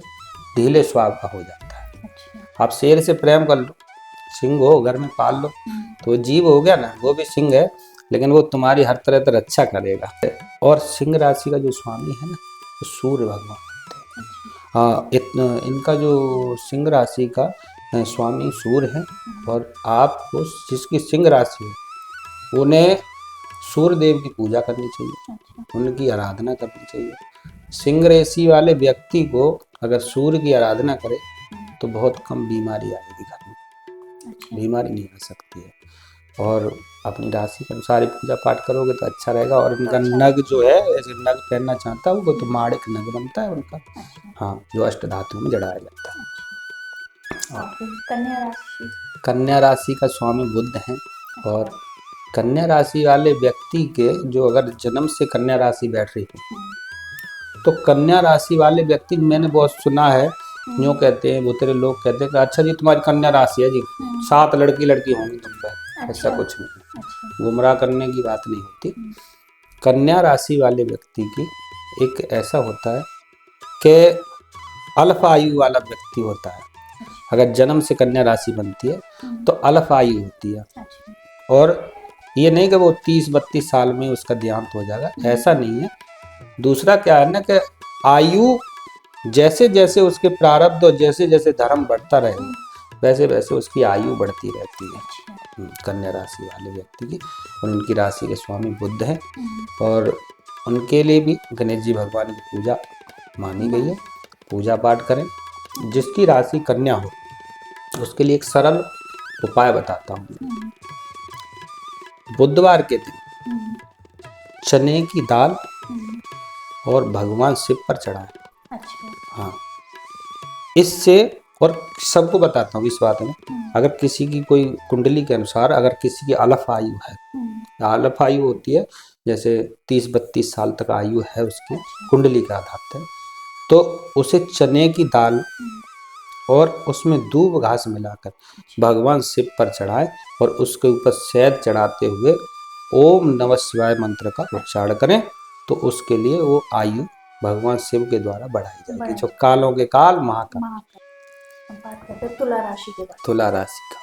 ढीले स्वभाव का हो जाता है। अच्छा। आप शेर से प्रेम कर लो, सिंह हो घर में पाल लो, तो वो जीव हो गया ना, वो भी सिंह है, लेकिन वो तुम्हारी हर तरह से रक्षा करेगा। और सिंह राशि का जो स्वामी है ना, वो सूर्य भगवान होते हैं। हाँ, इनका जो सिंह राशि का स्वामी सूर्य है, और आपको जिसकी सिंह राशि है उन्हें सूर्य देव की पूजा करनी चाहिए, अच्छा। उनकी आराधना करनी चाहिए। सिंह राशि वाले व्यक्ति को अगर सूर्य की आराधना करे तो बहुत कम बीमारी आएगी घर में, अच्छा। बीमारी नहीं आ सकती है। और अपनी राशि के अनुसार ही पूजा पाठ करोगे तो अच्छा रहेगा। और इनका अच्छा। नग जो है, ऐसे नग पहनना चाहता है वो तो माणिक नग बनता है उनका, अच्छा। हाँ, जो अष्ट धातु में जड़ाया जाता है। और फिर कन्या राशि। कन्या राशि का स्वामी बुध है, और कन्या राशि वाले व्यक्ति के जो अगर जन्म से कन्या राशि बैठ रही है, तो कन्या राशि वाले व्यक्ति, मैंने बहुत सुना है, यूँ कहते हैं, बहुत सारे लोग कहते हैं कि अच्छा जी तुम्हारी कन्या राशि है जी, 7 लड़की लड़की होंगी तुम पे। ऐसा अच्छा। कुछ नहीं, अच्छा। गुमराह करने की बात नहीं होती। कन्या राशि वाले व्यक्ति की एक ऐसा होता है कि अल्प आयु वाला व्यक्ति होता है। अगर जन्म से कन्या राशि बनती है तो अल्प आयु होती है, अच्छा। और ये नहीं कि वो 30-32 साल में उसका देहांत हो जाएगा, ऐसा नहीं है। दूसरा क्या है ना कि आयु जैसे जैसे उसके प्रारब्ध और जैसे जैसे धर्म बढ़ता रहेगा वैसे वैसे उसकी आयु बढ़ती रहती है। अच्छा। कन्या राशि वाले व्यक्ति की, और उनकी राशि के स्वामी बुध हैं, और उनके लिए भी गणेश जी भगवान की पूजा मानी गई है। पूजा पाठ करें। जिसकी राशि कन्या हो उसके लिए एक सरल उपाय बताता हूँ। बुधवार के दिन चने की दाल और भगवान शिव पर चढ़ाएं। अच्छा। हाँ, इससे, और सबको बताता हूँ इस बात में, अगर किसी की कोई कुंडली के अनुसार अगर किसी की अलफ आयु है, अलफ आयु होती है जैसे 30-32 साल तक आयु है उसकी कुंडली के आधार पर, तो उसे चने की दाल और उसमें दूब घास मिलाकर भगवान शिव पर चढ़ाए और उसके ऊपर शहद चढ़ाते हुए ओम नमः शिवाय मंत्र का उच्चारण करें, तो उसके लिए वो आयु भगवान शिव के द्वारा बढ़ाई जाएगी। जो कालों के काल महाकाल। अब बात करते हैं तुला राशि के बारे तुला राशि का,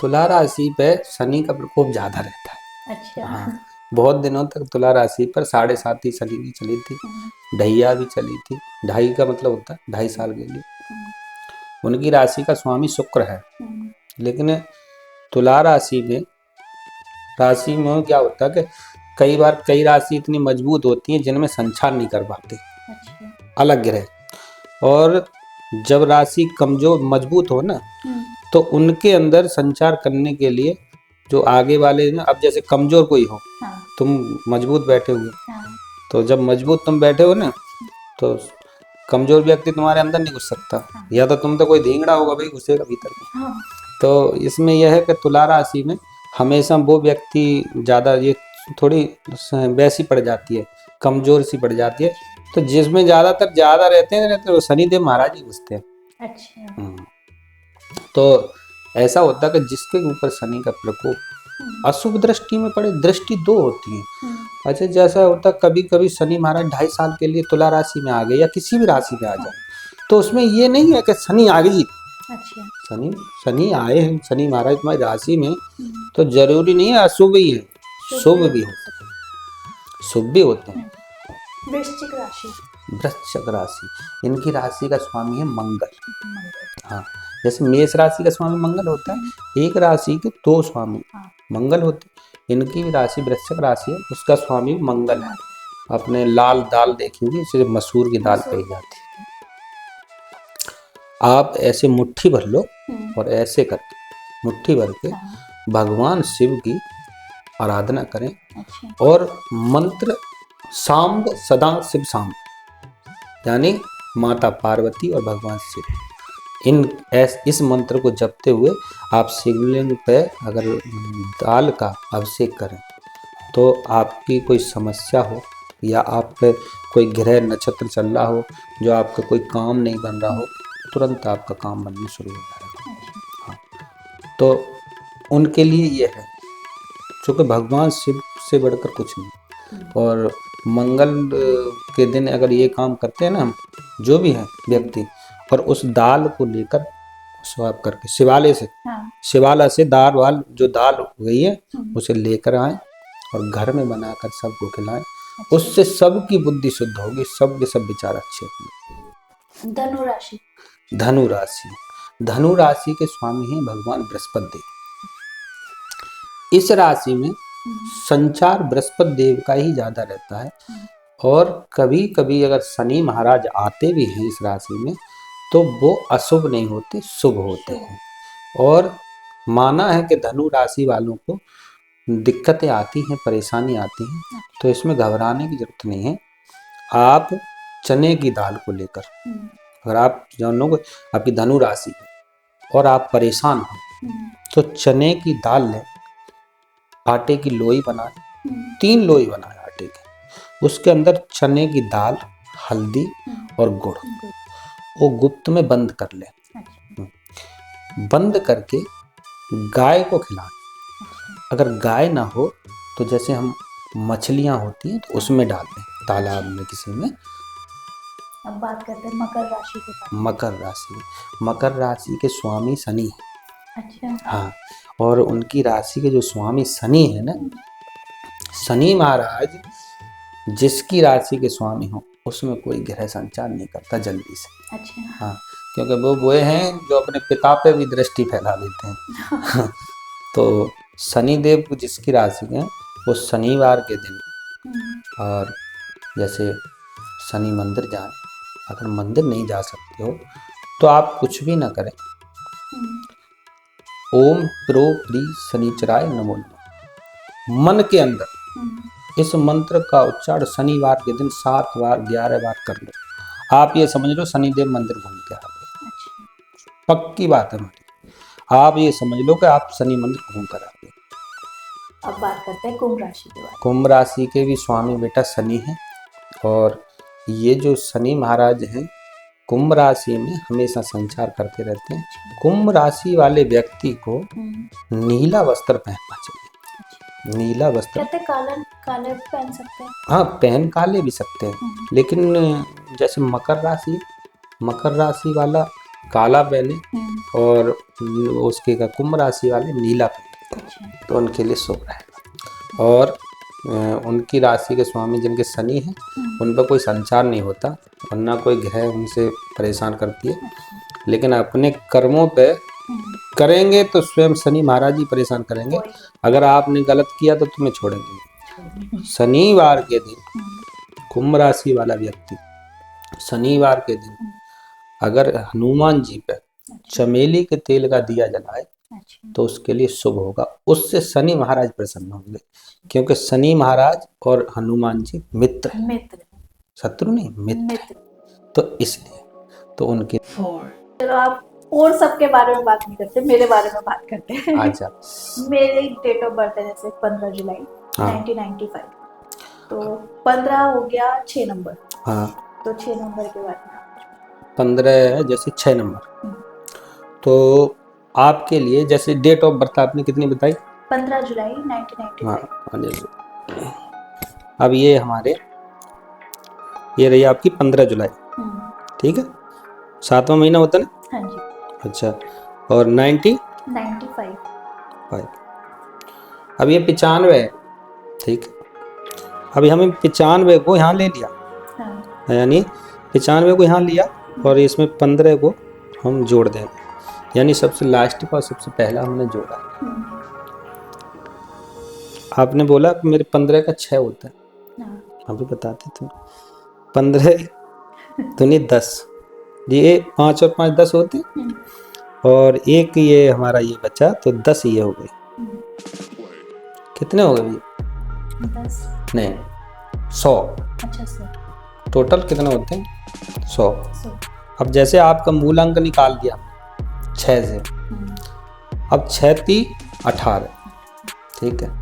तुला राशि पे शनि का प्रकोप ज्यादा रहता है। में। अच्छा। हाँ, बहुत दिनों तक तुला राशि पर 7.5 ही शनि की चली थी, ढैया भी चली थी। ढाई का मतलब होता है 2.5 साल के लिए। उनकी राशि का स्वामी शुक्र है, लेकिन तुला राशि में क्या होता है कि कई बार कई राशि इतनी मजबूत होती है जिनमें संचार नहीं कर पाते। अच्छा। अलग ग्रह, और जब राशि कमजोर मजबूत हो ना तो उनके अंदर संचार करने के लिए जो आगे वाले ना, अब जैसे कमजोर कोई हो, तुम मजबूत बैठे हुए, तो जब मजबूत तुम बैठे हो ना तो कमजोर व्यक्ति तुम्हारे अंदर नहीं घुस सकता, या तो तुम तो कोई धींगड़ा होगा भाई घुसेगा भीतर में। तो इसमें यह है कि तुला राशि में हमेशा वो व्यक्ति ज्यादा, ये थोड़ी वैसी पड़ जाती है, कमजोर सी पड़ जाती है, तो जिसमें ज्यादातर ज्यादा रहते हैं वो शनिदेव महाराज ही घुसते हैं। अच्छा। तो ऐसा होता है कि जिसके ऊपर शनि का प्रकोप अशुभ दृष्टि में पड़े, दृष्टि दो होती है। अच्छा, जैसा होता है कभी कभी शनि महाराज 2.5 साल के लिए तुला राशि में आ गए या किसी भी राशि में आ जाए, तो उसमें ये नहीं है कि शनि आ गई। अच्छा। शनि आए हैं, शनि महाराज तुम्हारी राशि में, तो जरूरी नहीं है अशुभ ही है, शुभ भी हो सकते हैं, शुभ भी होते हैं। वृश्चिक राशि। वृश्चिक राशि, इनकी राशि का स्वामी है मंगल। हाँ, जैसे मेष राशि का स्वामी मंगल होता है, एक राशि के 2 स्वामी मंगल होते, इनकी भी राशि वृश्चिक राशि है, उसका स्वामी मंगल है। अपने लाल दाल देखेंगे, इसे मसूर की दाल कही जाती है। आप ऐसे मुट्ठी भर लो और ऐसे करके मुट्ठी भर के भगवान शिव की आराधना करें। और मंत्र सांब सदा शिव सांब, यानी माता पार्वती और भगवान शिव, इस मंत्र को जपते हुए आप शिवलिंग पे अगर दाल का अभिषेक करें तो आपकी कोई समस्या हो या आप पे कोई ग्रह नक्षत्र चल रहा हो जो आपका कोई काम नहीं बन रहा हो, तुरंत आपका काम बनना शुरू हो जाएगा। हाँ, तो उनके लिए ये है, क्योंकि भगवान शिव से बढ़कर कुछ नहीं। और मंगल के दिन अगर ये काम करते हैं ना हम, जो भी है व्यक्ति, और उस दाल को लेकर स्वाप करके शिवाला से दाल जो दाल हो गई है उसे लेकर आए और घर में बनाकर सबको खिलाएं। उससे सबकी बुद्धि शुद्ध होगी, सब के सब विचार अच्छे होंगे। धनु राशि। धनु राशि, धनु राशि के स्वामी हैं भगवान बृहस्पति देव। इस राशि में संचार बृहस्पति देव का ही ज्यादा रहता है, और कभी कभी अगर शनि महाराज आते भी हैं इस राशि में तो वो अशुभ नहीं होते, शुभ होते हैं। और माना है कि धनु राशि वालों को दिक्कतें आती हैं, परेशानी आती हैं, तो इसमें घबराने की जरूरत नहीं है। आप चने की दाल को लेकर, अगर आप जानो को आपकी धनु राशि है और आप परेशान हो तो चने की दाल लें, आटे की लोई बनाए, 3 लोई बनाए आटे की, उसके अंदर चने की दाल, हल्दी और गुड़ वो गुप्त में बंद कर लें। बंद करके गाय को खिलाएं। अगर गाय ना हो तो जैसे हम मछलियां होती हैं तो उसमें डाल दें, तालाब में किसी में। अब बात करते हैं मकर राशि के बारे में। मकर राशि के स्वामी शनि। अच्छा। हाँ, और उनकी राशि के जो स्वामी शनि है ना, शनि महाराज जिसकी राशि के स्वामी हो उसमें कोई ग्रह संचार नहीं करता जल्दी से। अच्छा। हाँ, क्योंकि वो हैं जो अपने पिता पे भी दृष्टि फैला देते हैं। तो शनि देव को जिसकी राशि है वो शनिवार के दिन, और जैसे शनि मंदिर जाएं, अगर मंदिर नहीं जा सकते हो तो आप कुछ भी ना करें, ओम प्रो प्री शनिचराय नमो नमः मन के अंदर इस मंत्र का उच्चारण शनिवार के दिन 7 बार 11 बार कर लो। आप ये समझ लो शनिदेव मंदिर घूम के आ गए। पक्की बात है हमारी, आप ये समझ लो कि आप शनि मंदिर घूम कर आ गए। अब बात करते हैं कुंभ राशि के बारे में। कुंभ राशि के भी स्वामी बेटा शनि है, और ये जो शनि महाराज हैं कुंभ राशि में हमेशा संचार करते रहते हैं। कुंभ राशि वाले व्यक्ति को नीला वस्त्र पहनना चाहिए। नीला वस्त्र, कहते काले काले भी पहन सकते हैं। हाँ पहन काले भी सकते हैं, लेकिन जैसे मकर राशि वाला काला पहने और उसके का कुंभ राशि वाले नीला पहने तो उनके लिए शुभ रहेगा। और उनकी राशि के स्वामी जिनके शनि हैं उन पर कोई संचार नहीं होता, वरना कोई ग्रह उनसे परेशान करती है, लेकिन अपने कर्मों पे करेंगे तो स्वयं शनि महाराज ही परेशान करेंगे। अगर आपने गलत किया तो तुम्हें छोड़ेंगे। शनिवार के दिन कुंभ राशि वाला व्यक्ति शनिवार के दिन अगर हनुमान जी पे चमेली के तेल का दिया जलाए तो उसके लिए शुभ होगा, उससे शनि महाराज प्रसन्न होंगे, क्योंकि शनि महाराज और हनुमान जी मित्र हैं, शत्रु नहीं मित्र। तो इसलिए तो उनके चलो आप और सबके बारे में बात नहीं करते, मेरे बारे में बात करते हैं। अच्छा, मेरी डेट ऑफ बर्थ है जैसे 15 जुलाई 1995, तो 15 हो गया 6 नंबर। हाँ, तो 6 नंबर के बारे में 15 है जैसे 6 नंबर, तो आपके लिए जैसे डेट ऑफ बर्थ आपने कितनी बताई? 15 जुलाई 1995। हाँ जैसे अब ये हमारे ये रही आपकी 15 जुलाई, ठीक है, 7वां महीना होता ना? हाँ जी। अच्छा, और 95 अब ये 95 है, ठीक है। अभी हमें 95 को यहाँ ले लिया, हाँ। यानी 95 को यहाँ लिया और इसमें 15 को हम जोड़ देंगे, यानी सबसे लास्ट का सबसे पहला हमने जोड़ा। आपने बोला कि मेरे 15 का 6 होता है, अभी बताते थे 15 दूनी 10, ये 5 और 5 10 होते, और एक ये हमारा ये बचा तो 10 ये हो गए। कितने हो गए ये? 10 नहीं 100। अच्छा सर, टोटल कितने होते हैं? 100। अब जैसे आपका मूल अंक निकाल दिया 6 से, अब 6 × 18, ठीक है।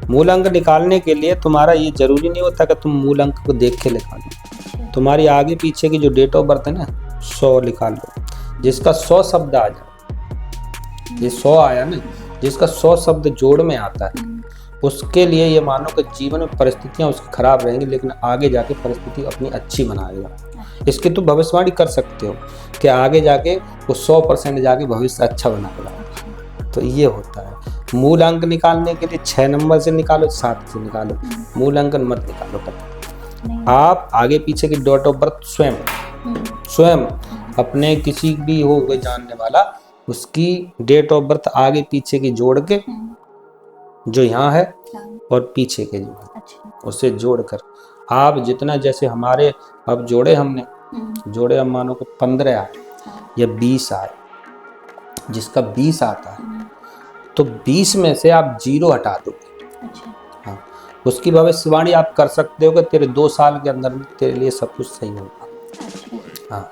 मूल अंक निकालने के लिए तुम्हारा ये जरूरी नहीं होता कि तुम मूल अंक को देख के लिखा लो, तुम्हारी आगे पीछे की जो डेट ऑफ बर्थ है ना 100 लिखा लो, जिसका 100 शब्द आ जाए, ये 100 आया ना, जिसका 100 शब्द जोड़ में आता है उसके लिए ये मानो कि जीवन में परिस्थितियां उसकी खराब रहेंगी, लेकिन आगे जाके परिस्थिति अपनी अच्छी बनाएगा। इसकी तो भविष्यवाणी कर सकते हो कि आगे जाके वो 100% जाके भविष्य अच्छा बनाएगा। तो ये होता है। मूल अंक निकालने के लिए 6 नंबर से निकालो, 7 से निकालो, मूल अंक मत निकालो पता। आप आगे पीछे की डेट ऑफ बर्थ स्वयं अपने किसी भी हो गए जानने वाला उसकी डेट ऑफ बर्थ आगे पीछे की जोड़ के जो यहाँ है और पीछे के जो है उससे जोड़कर आप जितना, जैसे हमारे अब जोड़े हमने जोड़े, अब मानो को 15 आए या 20 आए, जिसका 20 आता है तो 20 में से आप 0 हटा दोगे। हाँ, उसकी भविष्यवाणी आप कर सकते हो कि तेरे 2 साल के अंदर में तेरे लिए सब कुछ सही होगा। हाँ,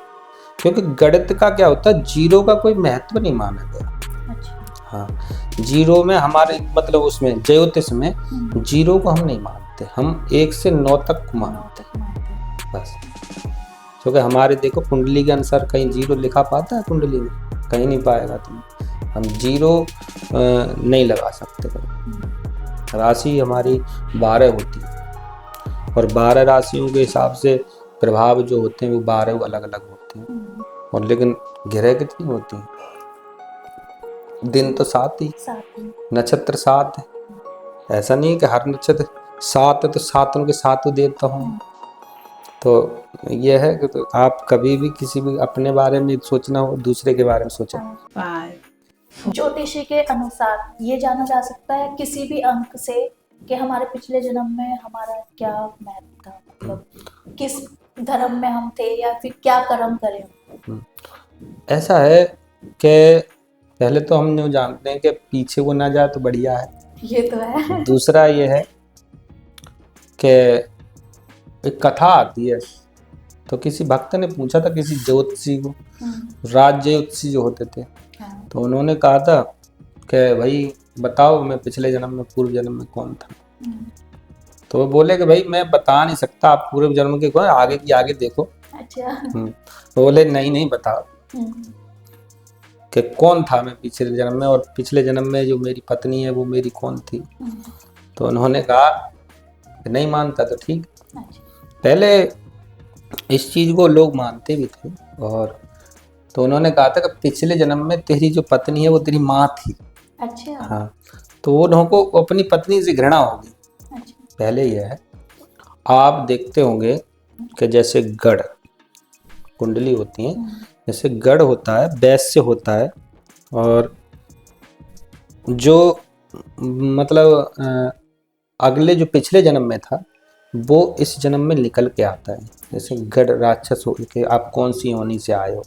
क्योंकि गणित का क्या होता है, 0 का कोई महत्व नहीं माना गया। हाँ, 0 में हमारे मतलब उसमें ज्योतिष में 0 को हम नहीं मानते, हम 1 से 9 तक को मानते बस। क्योंकि हमारे देखो कुंडली के अनुसार कहीं 0 लिखा पाता है, कुंडली में कहीं नहीं पाएगा तुम, हम 0 नहीं लगा सकते। राशि हमारी 12 होती है और 12 राशियों के हिसाब से प्रभाव जो होते हैं वो 12 अलग अलग होते हैं, और लेकिन ग्रह कितनी होती हैं? दिन तो 7 ही, नक्षत्र 7 है। ऐसा नहीं कि हर नक्षत्र सात है तो सातों के सातों देवता हों। तो ये है कि तो आप कभी भी किसी भी अपने बारे में सोचना हो, दूसरे के बारे में सोचो। 5 ज्योतिषी के अनुसार ये जाना जा सकता है किसी भी अंक से कि हमारे पिछले जन्म में हमारा क्या महत्व था, मतलब किस धर्म में हम थे या फिर क्या कर्म करे हम। ऐसा है कि पहले तो हम जो जानते हैं कि पीछे वो ना जाए तो बढ़िया है। ये तो है। दूसरा ये है कि एक कथा आती है, तो किसी भक्त ने पूछा था किसी ज्योतिषी को, राज ज्योतिषी जो होते थे, हाँ। तो उन्होंने कहा था कि भाई बताओ मैं पिछले जन्म में पूर्व जन्म में कौन था। तो वो बोले कि भाई मैं बता नहीं सकता, आप पूर्व जन्म के कौन, आगे की आगे देखो। अच्छा। तो बोले नहीं बताओ कि कौन था मैं पिछले जन्म में, और पिछले जन्म में जो मेरी पत्नी है वो मेरी कौन थी। तो उन्होंने कहा कि नहीं मानता तो ठीक। पहले इस चीज को लोग मानते भी थे, और तो उन्होंने कहा था कि पिछले जन्म में तेरी जो पत्नी है वो तेरी माँ थी। अच्छा। हाँ, तो उनको अपनी पत्नी से घृणा होगी। अच्छा। पहले यह है, आप देखते होंगे कि जैसे गढ़ कुंडली होती है, जैसे गढ़ होता है, वैश्य होता है, और जो मतलब अगले जो पिछले जन्म में था वो इस जन्म में निकल के आता है। जैसे गढ़ राक्षस हो के आप कौन सी योनि से आए हो,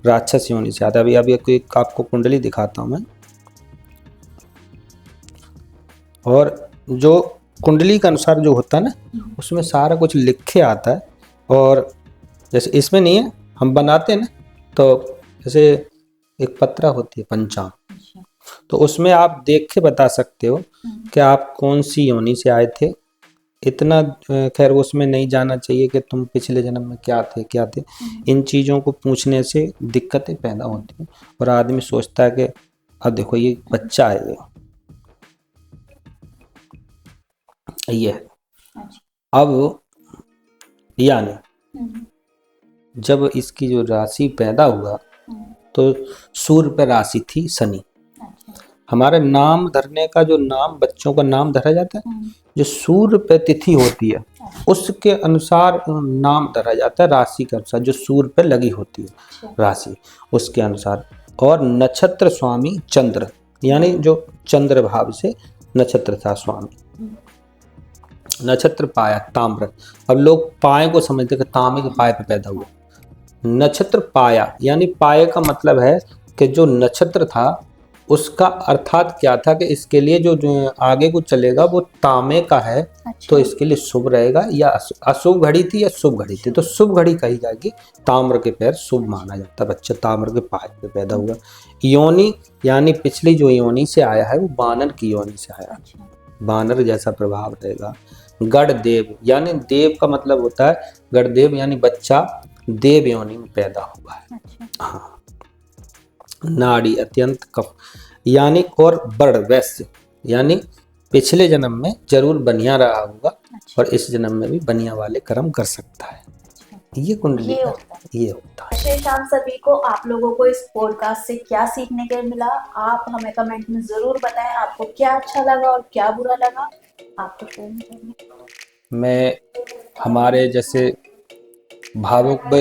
राक्षस योनि से आता है। अभी आपको कुंडली दिखाता हूँ मैं, और जो कुंडली के अनुसार जो होता है ना, उसमें सारा कुछ लिख के आता है। और जैसे इसमें नहीं है, हम बनाते हैं ना, तो जैसे एक पत्रा होती है पंचांग, तो उसमें आप देख के बता सकते हो कि आप कौन सी योनि से आए थे। इतना खैर उसमें नहीं जाना चाहिए कि तुम पिछले जन्म में क्या थे। इन चीज़ों को पूछने से दिक्कतें पैदा होती हैं, और आदमी सोचता है कि अब देखो ये बच्चा है, ये है। अब यानी जब इसकी जो राशि पैदा हुआ तो सूर्य पे राशि थी शनि। हमारे नाम धरने का, जो नाम बच्चों का नाम धरा जाता है, जो सूर्य पे तिथि होती है उसके अनुसार नाम धरा जाता है, राशि के अनुसार जो सूर्य पे लगी होती है राशि उसके अनुसार। और नक्षत्र स्वामी चंद्र, यानी जो चंद्र भाव से नक्षत्र था स्वामी। नक्षत्र पाया ताम्र, अब लोग पाए को समझते कि तांबे के पाए पे पैदा हुआ। नक्षत्र पाया यानी पाए का मतलब है कि जो नक्षत्र था उसका अर्थात क्या था कि इसके लिए जो आगे को चलेगा वो तांबे का है। अच्छा। तो इसके लिए शुभ रहेगा, या अशुभ घड़ी थी या शुभ घड़ी थी, तो शुभ घड़ी कही जाएगी। ताम्र के पैर शुभ माना जाता, बच्चा ताम्र के पाए पे पैदा हुआ। योनि यानी पिछली जो योनि से आया है वो बानर की योनि से आया। अच्छा। बानर जैसा प्रभाव रहेगा। गढ़देव यानी देव का मतलब होता है, गढ़देव यानी बच्चा देव योनि में पैदा हुआ है। अच्छा। हाँ। नाड़ी अत्यंत कफ यानी, और बड़ वैश्य यानी पिछले जन्म में जरूर बनिया रहा होगा। अच्छा। और इस जन्म में भी बनिया वाले कर्म कर सकता है। अच्छा। ये कुंडली ये होता है। जय शाम सभी को। आप लोगों को इस पॉडकास्ट से क्या सीखने के मिला, आप हमें कमेंट में जरूर बताएं। आपको क्या अच्छा लगा और क्या बुरा लगा, आपको फोन करना। मैं हमारे जैसे भावुक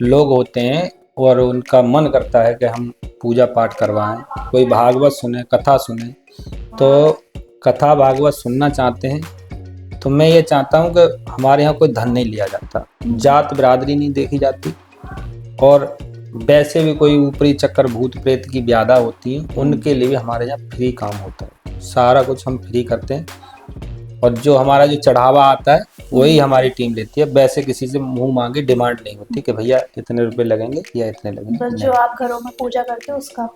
लोग होते हैं और उनका मन करता है कि हम पूजा पाठ करवाएं, कोई भागवत सुने, कथा सुने, तो कथा भागवत सुनना चाहते हैं तो मैं ये चाहता हूं कि हमारे यहाँ कोई धन नहीं लिया जाता, जात बिरादरी नहीं देखी जाती, और वैसे भी कोई ऊपरी चक्कर भूत प्रेत की व्याधा होती है उनके लिए भी हमारे यहाँ फ्री काम होता है। सारा कुछ हम फ्री करते हैं, और जो हमारा जो चढ़ावा आता है वही हमारी टीम लेती है। वैसे किसी से मुंह मांगे डिमांड नहीं होती कि भैया इतने रुपए लगेंगे या इतने लगेंगे। बस जो आप घरों में पूजा करते हो उसका,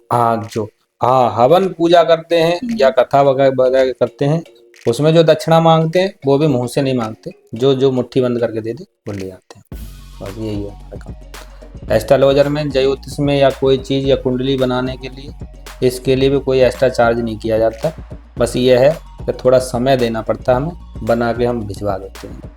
हाँ हवन पूजा करते हैं या कथा वगैरह करते हैं, उसमें जो दक्षिणा मांगते हैं वो भी मुंह से नहीं मांगते, जो मुट्ठी बंद करके दे दे वो ले आते हैं। बस यही है हमारा काम। एस्ट्रोलॉजर में, ज्योतिष में या कोई चीज़ या कुंडली बनाने के लिए, इसके लिए भी कोई एक्स्ट्रा चार्ज नहीं किया जाता। बस ये है कि थोड़ा समय देना पड़ता है हमें, बना के हम भिजवा देते हैं।